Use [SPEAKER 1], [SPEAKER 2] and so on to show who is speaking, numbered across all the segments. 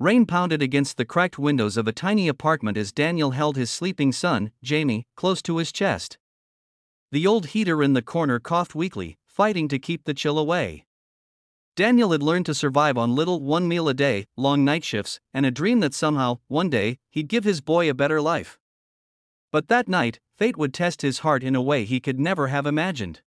[SPEAKER 1] Rain pounded against the cracked windows of a tiny apartment as Daniel held his sleeping son, Jamie, close to his chest. The old heater in the corner coughed weakly, fighting to keep the chill away. Daniel had learned to survive on little one meal a day, long night shifts, and a dream that somehow, one day, he'd give his boy a better life. But that night, fate would test his heart in a way he could never have imagined.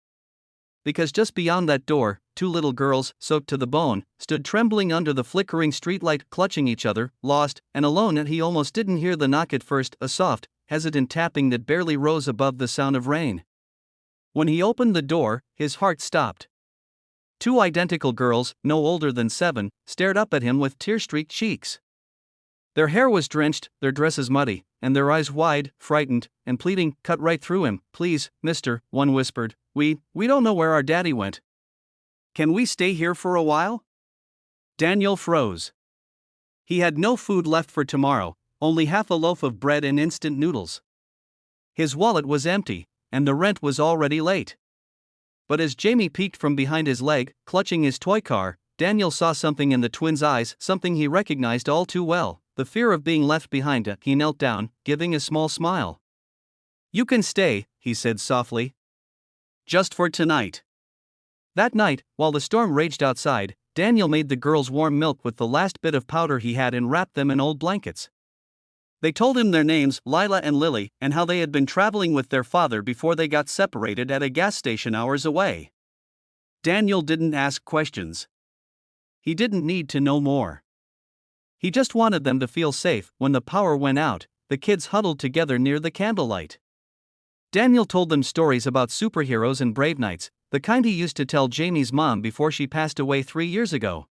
[SPEAKER 1] Because just beyond that door, two little girls, soaked to the bone, stood trembling under the flickering streetlight, clutching each other, lost and alone, and he almost didn't hear the knock at first, a soft, hesitant tapping that barely rose above the sound of rain. When he opened the door, his heart stopped. Two identical girls, no older than 7, stared up at him with tear-streaked cheeks. Their hair was drenched, their dresses muddy, and their eyes wide, frightened, and pleading, cut right through him. "Please, mister," one whispered, we don't know where our daddy went. Can we stay here for a while?" Daniel froze. He had no food left for tomorrow, only half a loaf of bread and instant noodles. His wallet was empty, and the rent was already late. But as Jamie peeked from behind his leg, clutching his toy car, Daniel saw something in the twins' eyes, something he recognized all too well, the fear of being left behind. He knelt down, giving a small smile. "You can stay," he said softly. "Just for tonight." That night, while the storm raged outside, Daniel made the girls warm milk with the last bit of powder he had and wrapped them in old blankets. They told him their names, Lila and Lily, and how they had been traveling with their father before they got separated at a gas station hours away. Daniel didn't ask questions. He didn't need to know more. He just wanted them to feel safe. When the power went out, the kids huddled together near the candlelight. Daniel told them stories about superheroes and brave knights, the kind he used to tell Jamie's mom before she passed away 3 years ago.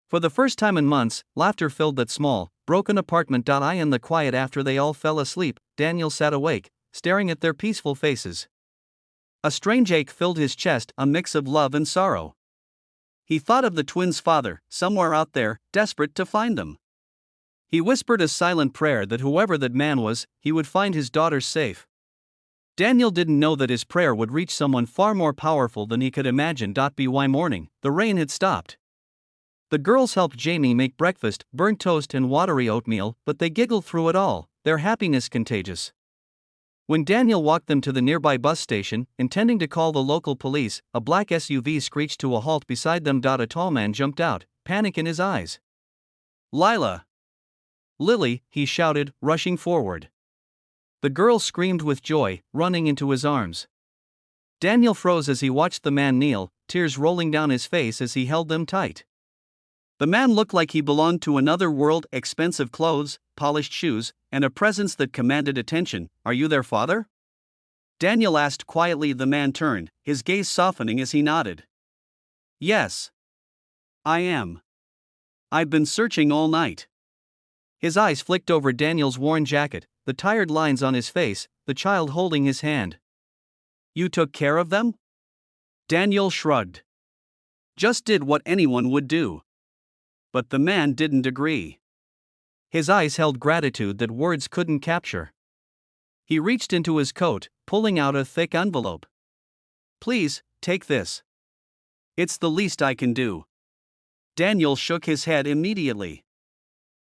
[SPEAKER 1] For the first time in months, laughter filled that small, broken apartment. In the quiet after they all fell asleep, Daniel sat awake, staring at their peaceful faces. A strange ache filled his chest, a mix of love and sorrow. He thought of the twins' father, somewhere out there, desperate to find them. He whispered a silent prayer that whoever that man was, he would find his daughters safe. Daniel didn't know that his prayer would reach someone far more powerful than he could imagine. By morning, the rain had stopped. The girls helped Jamie make breakfast, burnt toast and watery oatmeal, but they giggled through it all, their happiness contagious. When Daniel walked them to the nearby bus station, intending to call the local police, a black SUV screeched to a halt beside them. A tall man jumped out, panic in his eyes. "Lila! Lily!" he shouted, rushing forward. The girl screamed with joy, running into his arms. Daniel froze as he watched the man kneel, tears rolling down his face as he held them tight. The man looked like he belonged to another world, expensive clothes, polished shoes, and a presence that commanded attention. "Are you their father?" Daniel asked quietly. The man turned, his gaze softening as he nodded. "Yes. I am. I've been searching all night." His eyes flicked over Daniel's worn jacket, the tired lines on his face, the child holding his hand. "You took care of them?" Daniel shrugged. "Just did what anyone would do." But the man didn't agree. His eyes held gratitude that words couldn't capture. He reached into his coat, pulling out a thick envelope. "Please, take this. It's the least I can do." Daniel shook his head immediately.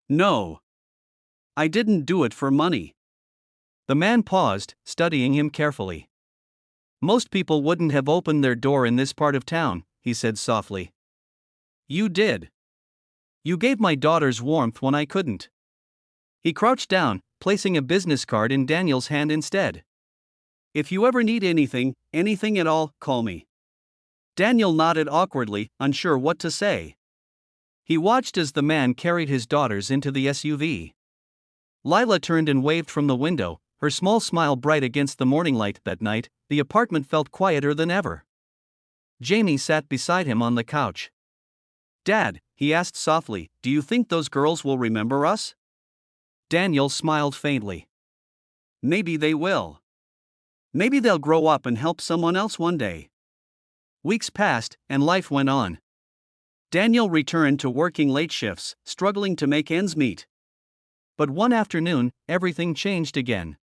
[SPEAKER 1] "No. I didn't do it for money." The man paused, studying him carefully. "Most people wouldn't have opened their door in this part of town," he said softly. "You did. You gave my daughters warmth when I couldn't." He crouched down, placing a business card in Daniel's hand instead. "If you ever need anything at all, call me." Daniel nodded awkwardly, unsure what to say. He watched as the man carried his daughters into the SUV. Lila turned and waved from the window, her small smile bright against the morning light. That night, the apartment felt quieter than ever. Jamie sat beside him on the couch. "Dad," he asked softly, "do you think those girls will remember us?" Daniel smiled faintly. "Maybe they will. Maybe they'll grow up and help someone else one day." Weeks passed, and life went on. Daniel returned to working late shifts, struggling to make ends meet. But one afternoon, everything changed again.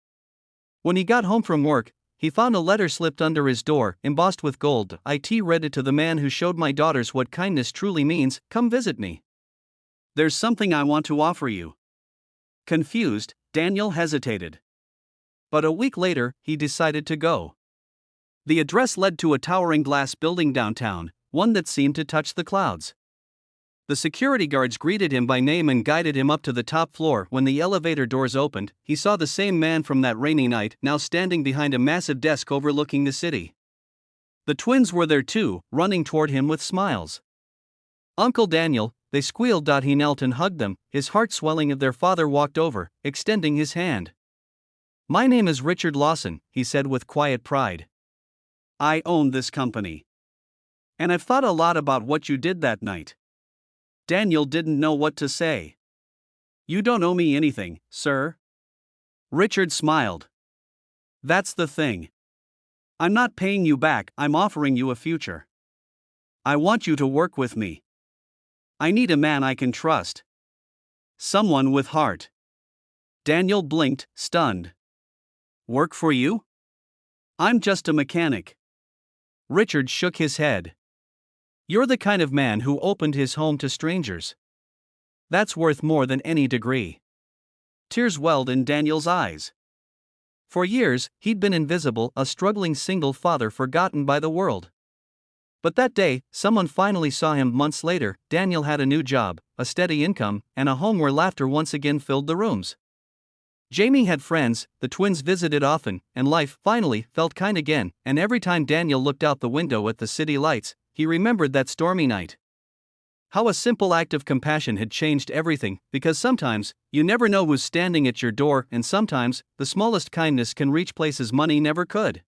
[SPEAKER 1] When he got home from work, he found a letter slipped under his door, embossed with gold. "It read it to the man who showed my daughters what kindness truly means. Come visit me." There's something I want to offer you. Confused, Daniel hesitated. But a week later, he decided to go. The address led to a towering glass building downtown, one that seemed to touch the clouds. The security guards greeted him by name and guided him up to the top floor. When the elevator doors opened, he saw the same man from that rainy night, now standing behind a massive desk overlooking the city. The twins were there too, running toward him with smiles. "Uncle Daniel," they squealed. He knelt and hugged them, his heart swelling as their father walked over, extending his hand. "My name is Richard Lawson," he said with quiet pride. "I own this company. And I've thought a lot about what you did that night." Daniel didn't know what to say. "You don't owe me anything, sir." Richard smiled. "That's the thing. I'm not paying you back, I'm offering you a future. I want you to work with me. I need a man I can trust. Someone with heart." Daniel blinked, stunned. "Work for you? I'm just a mechanic." Richard shook his head. "You're the kind of man who opened his home to strangers. That's worth more than any degree." Tears welled in Daniel's eyes. For years, he'd been invisible, a struggling single father forgotten by the world. But that day, someone finally saw him. Months later, Daniel had a new job, a steady income, and a home where laughter once again filled the rooms. Jamie had friends, the twins visited often, and life, finally, felt kind again. And every time Daniel looked out the window at the city lights, he remembered that stormy night. How a simple act of compassion had changed everything, because sometimes, you never know who's standing at your door, and sometimes, the smallest kindness can reach places money never could.